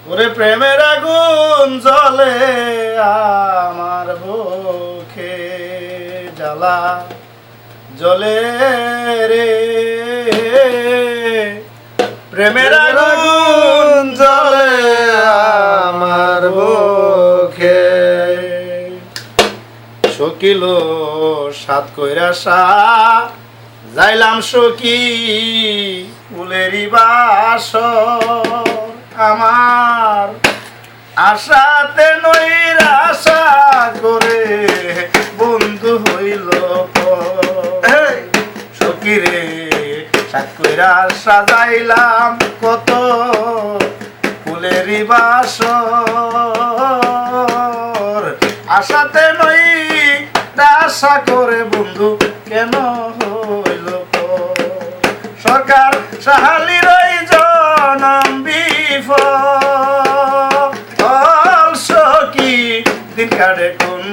ওরে প্রেমের আগুন জ্বলে আমার বুকে, জ্বালা জ্বলে রে, প্রেমের আগুন জ্বলে আমার বুকে। সকিল সাত কইরাসা যাইলাম সখী ফুলেরই বাসর, আমার আশাতে নৈরাশা করে বন্ধু হইল সখী রে। সাত কইরাসা যাইলাম কত ফুলেরই বাসর, আশাতে নৈরাশা করে বন্ধু কেন হইল সরকার সাহালির ওই জনম বিফল সখী দিন কাটে কোন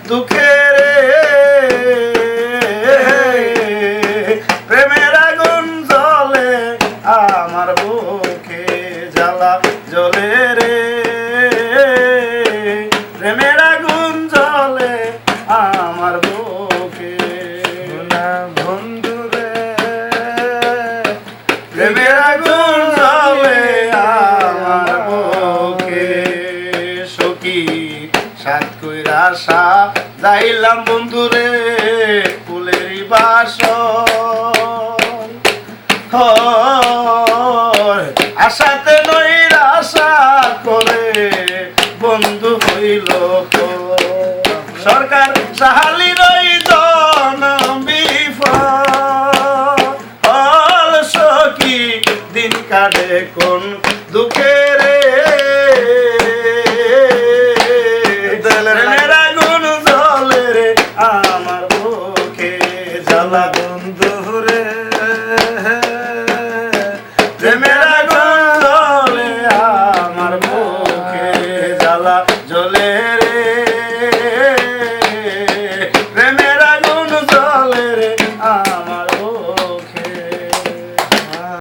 দুঃখের প্রেমের আগুন জ্বলে আমার বুকে, জ্বালা জ্বলে রে, প্রেমের আগুন জ্বলে আমার বুকে। প্রেমের আগুন জ্বলে আমার বুকে, সখী সাত কইরাসা যাইলাম বন্ধুরে ফুলেরই বাসর, আশাতে নৈরাশা করে বন্ধু হইল সরকার সাহালির ওই জনম বিফল সখী দিন কাটে কোন দুঃখের প্রেমের আগুন জ্বলে রে আমার বুকে, জ্বালা বন্ধু রে, প্রেমের